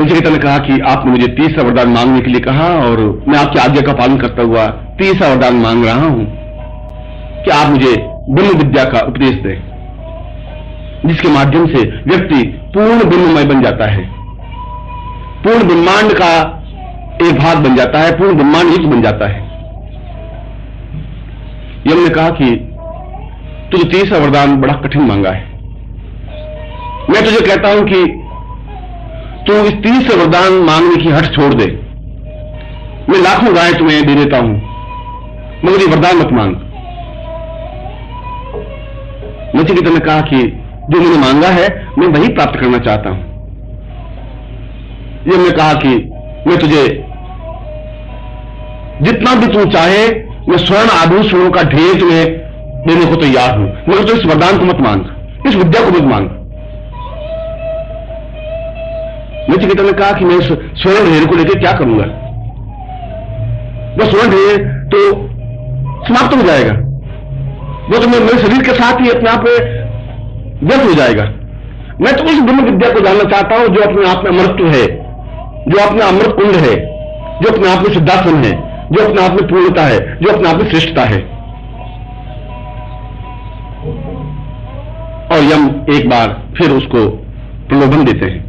नचिकेता ने कहा कि आपने मुझे तीसरा वरदान मांगने के लिए कहा और मैं आपकी आज्ञा का पालन करता हुआ तीसरा वरदान मांग रहा हूं कि आप मुझे ब्रह्म विद्या का उपदेश दें, जिसके माध्यम से व्यक्ति पूर्ण ब्रह्ममय बन जाता है, पूर्ण ब्रह्मांड का एक भाग बन जाता है, पूर्ण ब्रह्मांड युक्त बन जाता है। यम ने कहा कि तुझे तीसरा वरदान बड़ा कठिन मांगा है। मैं तुझे कहता हूं कि तू इस तीसरे वरदान मांगने की हट छोड़ दे। मैं लाखों गायें तुम्हें दे देता हूं, मगर ये वरदान मत मांग। नचिकेता ने कहा कि जो मैंने मांगा है मैं वही प्राप्त करना चाहता हूं। ये मैं कहा कि मैं तुझे जितना भी तू चाहे, मैं स्वर्ण आभूषणों का ढेर तुम्हें देने को तैयार हूं, मगर तो इस वरदान को मत मांग, इस विद्या को मत मांग। नचिकेता ने कहा कि मैं इस स्वर्ण ढेर को लेकर क्या करूंगा? वो स्वर्ण ढेर तो समाप्त हो जाएगा, वो तो मेरे शरीर के साथ ही अपने आप व्यर्थ हो जाएगा। मैं तो उस ब्रह्म विद्या को जानना चाहता हूं जो अपने आप में अमृतत्व है, जो अपने अमृत कुंड है, जो अपने आप में सिद्धासन है, जो अपने आप में पूर्णता है, जो अपने आप में श्रेष्ठता है। और यम एक बार फिर उसको प्रलोभन देते हैं,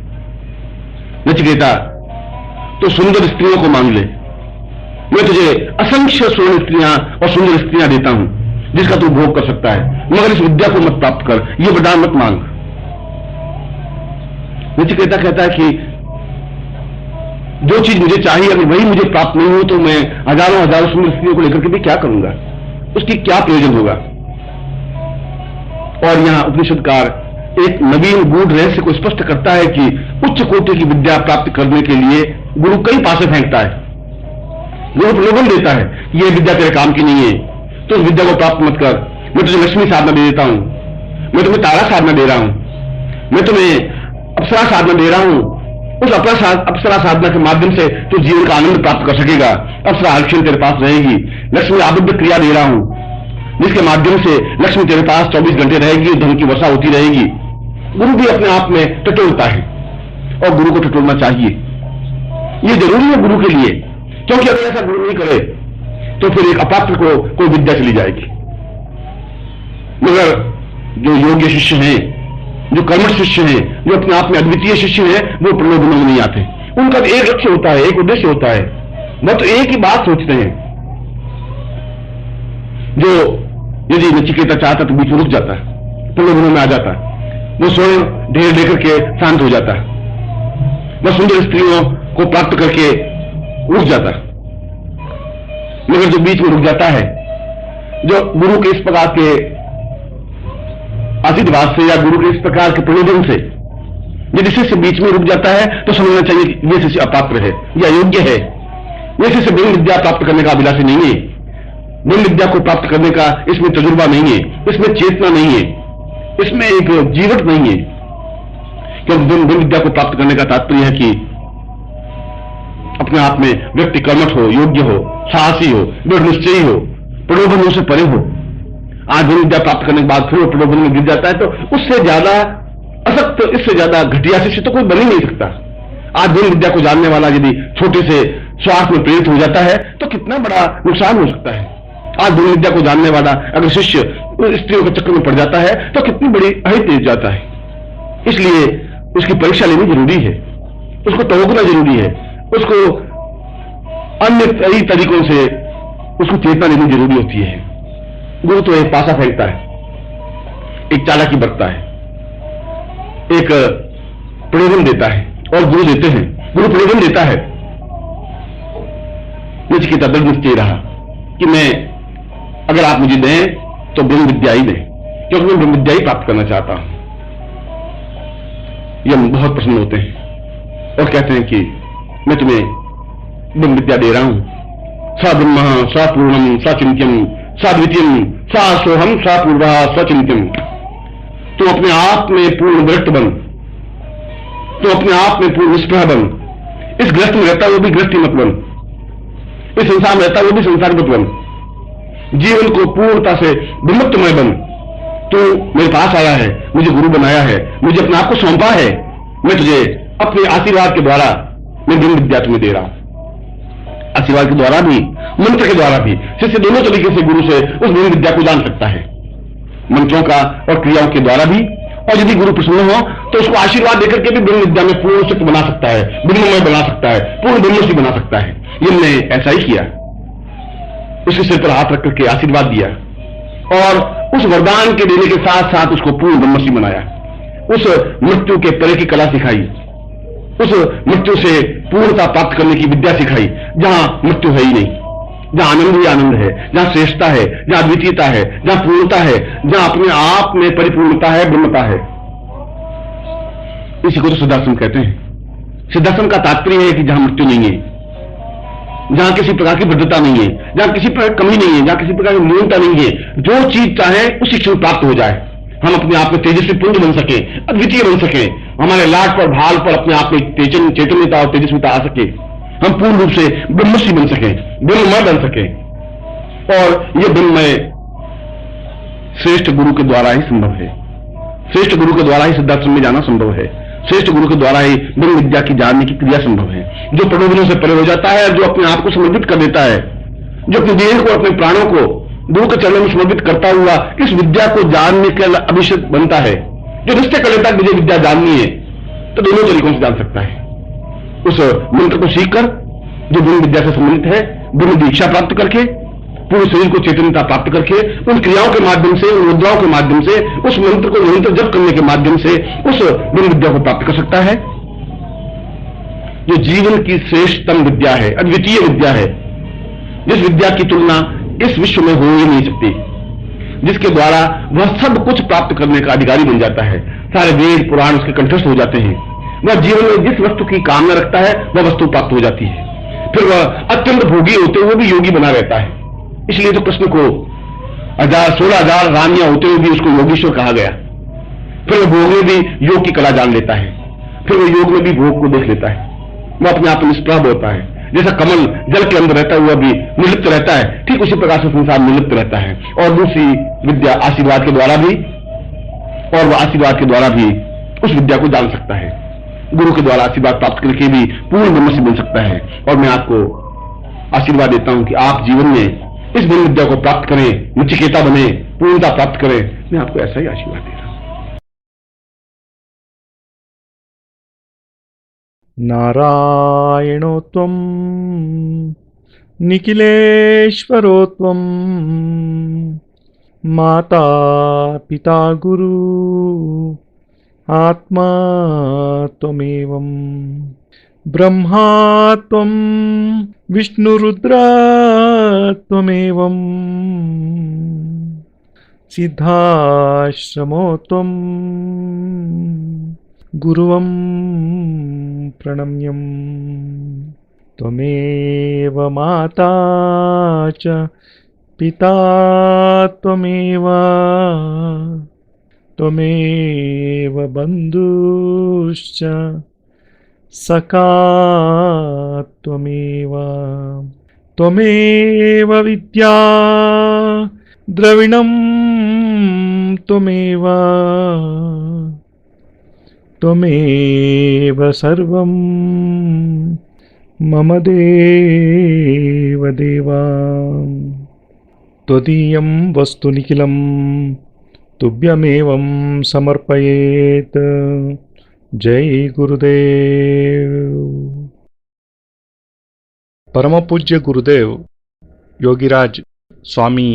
नचिकेता तो सुंदर स्त्रियों को मांग ले, मैं तुझे असंख्य स्वर्ण स्त्रियां और सुंदर स्त्रियां देता हूं जिसका तू भोग कर सकता है, मगर इस विद्या को मत प्राप्त कर, ये वरदान मत मांग। नचिकेता कहता है कि जो चीज मुझे चाहिए अगर वही मुझे प्राप्त नहीं हो तो मैं हजारों हजारों सुंदर स्त्रियों को लेकर के भी क्या करूंगा, उसकी क्या प्रयोजन होगा। और यहां उपनिषदकार एक नवीन गूढ़ रहस्य को स्पष्ट करता है कि उच्च कोटि की विद्या प्राप्त करने के लिए गुरु कई पासे फेंकता है, गुरु प्रलोभन देता है, यह विद्या तेरे काम की नहीं है, तो उस विद्या को प्राप्त मत कर, मैं तुझे लक्ष्मी साधना दे देता हूं, मैं तुम्हें तारा साधना दे रहा हूं, मैं तुम्हें अप्सरा साधना दे रहा हूं, उस अप्सरा साधना के माध्यम से तू जीवन का आनंद प्राप्त कर सकेगा, अप्सरा हर क्षण तेरे पास रहेगी, लक्ष्मी आबद्ध क्रिया दे रहा हूं जिसके माध्यम से लक्ष्मी तेरे पास 24 घंटे रहेगी, धन की वर्षा होती रहेगी। गुरु भी अपने आप में टटोलता है और गुरु को टटोलना चाहिए, ये जरूरी है गुरु के लिए, क्योंकि अगर ऐसा गुरु नहीं करे तो फिर एक अपात्र को कोई विद्या चली जाएगी। मगर जो योग्य शिष्य हैं, जो कर्मठ शिष्य हैं, जो अपने आप में अद्वितीय शिष्य हैं, वो प्रलोभनों में नहीं आते। उनका तो एक लक्ष्य होता है, एक उद्देश्य होता है, वह तो एक ही बात सोचते हैं। जो यदि नचिकेता चाहता तो बीच में रुक जाता, प्रलोभनों में आ जाता, वो स्वयं ढेर लेकर के शांत हो जाता, वह सुंदर स्त्रियों को प्राप्त करके रुक जाता। मगर जो बीच में रुक जाता है, जो गुरु के इस प्रकार के आशीर्वाद से या गुरु के इस प्रकार के प्रलोभन से यदि शिष्य बीच में रुक जाता है तो समझना चाहिए कि यह शिष्य अपात्र है या अयोग्य है, यह शिष्य ब्रह्म विद्या प्राप्त करने का अभिलाषी नहीं है, ब्रह्म विद्या को प्राप्त करने का इसमें तजुर्बा नहीं है, इसमें चेतना नहीं है, इसमें एक जीवट नहीं है। क्योंकि ब्रह्म विद्या को प्राप्त करने का तात्पर्य है कि अपने आप में व्यक्ति कर्मठ हो, योग्य हो, साहसी हो, दृढ़ निश्चयी हो, प्रलोभनों से परे हो। आज ब्रह्म विद्या प्राप्त करने के बाद फिर वो प्रलोभन में गिर जाता है तो उससे ज्यादा असक्त, इससे ज्यादा घटिया शिष्य तो कोई बन ही नहीं सकता। आज ब्रह्म विद्या को जानने वाला यदि छोटे से स्वार्थ में प्रेरित हो जाता है तो कितना बड़ा नुकसान हो सकता है। आज ब्रह्म विद्या को जानने वाला अगर शिष्य स्त्रियों के चक्कर में पड़ जाता है तो कितनी बड़ी अहित दे जाता है। इसलिए उसकी परीक्षा लेनी जरूरी है, उसको टोकना जरूरी है, उसको अन्य कई तरीकों से उसको चेतना लेनी जरूरी होती है। गुरु तो एक पासा फेंकता है, एक चालाकी बरतता है, एक प्रलोभन देता है और गुरु देते हैं, गुरु प्रलोभन देता है। नचिकेता दृढ़ निश्चय रहा कि मैं अगर आप मुझे दें तो ब्रह्म विद्या ही दें, क्योंकि मैं ब्रह्म विद्या ही प्राप्त करना चाहता हूं। यम बहुत प्रसन्न होते हैं और कहते हैं कि मैं तुम्हें ब्रह्म विद्या दे रहा हूं। स ब्रह्म स पूर्णम स चिंत्यम स द्वितीयम स सोहम स पूर्व स चिंत्यम। तू अपने आप में पूर्ण विरक्त बन, तू अपने आप में पूर्ण निष्प्रह बन। इस ग्रस्त में रहता वो भी गृहस्थी मत बन, इस संसार में रहता वो भी संसार मत बन। जीवन को पूर्णता से विमुक्तमय बन। तू मेरे पास आया है, मुझे गुरु बनाया है, मुझे अपने आप को सौंपा है, मैं तुझे अपने आशीर्वाद के द्वारा मैं ब्रह्म विद्या तुम्हें दे रहा हूं। आशीर्वाद के द्वारा भी, मंत्र के द्वारा भी शिष्य दोनों तरीके से गुरु से उस ब्रह्म विद्या को जान सकता है, मंत्रों का और क्रियाओं के द्वारा भी। और यदि गुरु प्रसन्न हो तो उसको आशीर्वाद देकर के भी ब्रह्म विद्या में पूर्ण शक्ति बना सकता है, ब्रह्ममय बना सकता है, पूर्ण ब्रह्मसी बना सकता है। इनने ऐसा ही किया, उसके सिर पर हाथ रख करके आशीर्वाद दिया और उस वरदान के देने के साथ साथ उसको पूर्ण ब्रह्मसी बनाया, उस मृत्यु के परे की कला सिखाई, उस मृत्यु से पूर्णता प्राप्त करने की विद्या सिखाई, जहां मृत्यु है ही नहीं, जहां आनंद ही आनंद है, जहां श्रेष्ठता है, जहां द्वितीयता है, जहां पूर्णता है, जहां अपने आप में परिपूर्णता है, ब्रह्मता है। इसी को तो सिद्धाश्रम कहते हैं। सिद्धाश्रम का तात्पर्य है कि जहां मृत्यु नहीं है, जहां किसी प्रकार की वृद्धता नहीं है, जहां किसी प्रकार की कमी नहीं है, जहां किसी प्रकार की न्यूनता नहीं है, जो चीज चाहे उसी क्षण प्राप्त हो जाए, हम अपने आप में तेजस्वी पुंज बन सके, अद्वितीय बन सके, हमारे लाट पर भाल पर अपने आप में चैतन्यता और तेजस्विता आ सके, हम पूर्ण रूप से ब्रह्मसी बन सके, ब्रह्ममय बन सके। और यह ब्रह्ममय श्रेष्ठ गुरु के द्वारा ही संभव है। श्रेष्ठ गुरु के द्वारा ही सिद्धाश्रम में जाना संभव है। श्रेष्ठ गुरु के द्वारा ही ब्रह्म विद्या की जानने की क्रिया संभव है, जो प्रलोभनों से परे हो जाता है, जो अपने आप को समर्पित कर देता है, जो अपने देह को, अपने प्राणों को गुरु के चरणों में समर्पित करता हुआ इस विद्या को जानने के अभिषेक बनता है, जो निश्चय कर लेता है मुझे विद्या जाननी है, तो दोनों तरीकों से जान सकता है। उस मंत्र को सीखकर जो ब्रह्म विद्या से संबंधित है, ब्रह्म दीक्षा प्राप्त करके, पूरे शरीर को चैतन्यता प्राप्त करके, उन क्रियाओं के माध्यम से, उन मुद्राओं के माध्यम से, उस मंत्र को निरंतर जप करने के माध्यम से उस ब्रह्म विद्या को प्राप्त कर सकता है, जो जीवन की श्रेष्ठतम विद्या है, अद्वितीय विद्या है, जिस विद्या की तुलना इस विश्व में हो ही नहीं सकती, जिसके द्वारा वह सब कुछ प्राप्त करने का अधिकारी बन जाता है। सारे वेद पुराण उसके कंठस्थ हो जाते हैं। वह जीवन में जिस वस्तु की कामना रखता है वह वस्तु प्राप्त हो जाती है। फिर वह अत्यंत भोगी होते हुए भी योगी बना रहता है। इसलिए तो कृष्ण को 16,000 रानियां होते हुए भी उसको योगीश्वर कहा गया। फिर वह भोग में भी योग की कला जान लेता है, फिर वह योग में भी भोग को देख लेता है, वह अपने आप में निष्प्रभ होता है। जैसा कमल जल के अंदर रहता हुआ भी निर्लिप्त रहता है, ठीक उसी प्रकार से संसार निर्लिप्त रहता है। और दूसरी विद्या आशीर्वाद के द्वारा भी, और वह आशीर्वाद के द्वारा भी उस विद्या को जान सकता है। गुरु के द्वारा आशीर्वाद प्राप्त करके भी पूर्ण ब्रह्मसी बन सकता है। और मैं आपको आशीर्वाद देता हूं कि आप जीवन में इस ब्रह्म विद्या को प्राप्त करें, नचिकेता बने, पूर्णता प्राप्त करें। मैं आपको ऐसा ही आशीर्वाद दे रहा हूं। नारायणो त्वं निखिलेश्वरो त्वं माता पिता गुरु आत्मा त्वमेवं ब्रह्मा त्वं विष्णुरुद्रा त्वमेवं सिद्धाश्रमो त्वं गुरुवं प्रणम्यं त्वमेव माता च पिता त्वमेव त्वमेव बन्धुश्च सखा त्वमेव त्वमेव विद्या द्रविणं त्वमेव त्वमेव सर्वं मम देव देवा त्वदीयं वस्तु निखिलं तुभ्यमेवं समर्पयेत्। जय गुरुदेव। परम पूज्य गुरुदेव ಯೋಗಿರಾಜ್ ಸ್ವಾಮಿ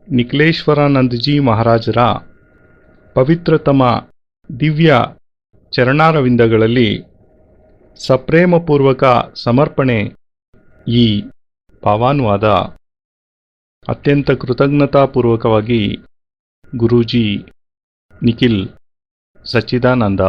ನಿಖಿಲೇಶ್ವರಾನಂದಜಿ ಮಹಾರಾಜರ ಪವಿತ್ರತಮ ದಿವ್ಯ ಚರಣಾರವಿಂದಗಳಲ್ಲಿ ಸಪ್ರೇಮಪೂರ್ವಕ ಸಮರ್ಪಣೆ ಈ ಭಾವಾನುವಾದ ಅತ್ಯಂತ ಕೃತಜ್ಞತಾಪೂರ್ವಕವಾಗಿ ಗುರೂಜಿ ನಿಖಿಲ್ ಸಚ್ಚಿದಾನಂದ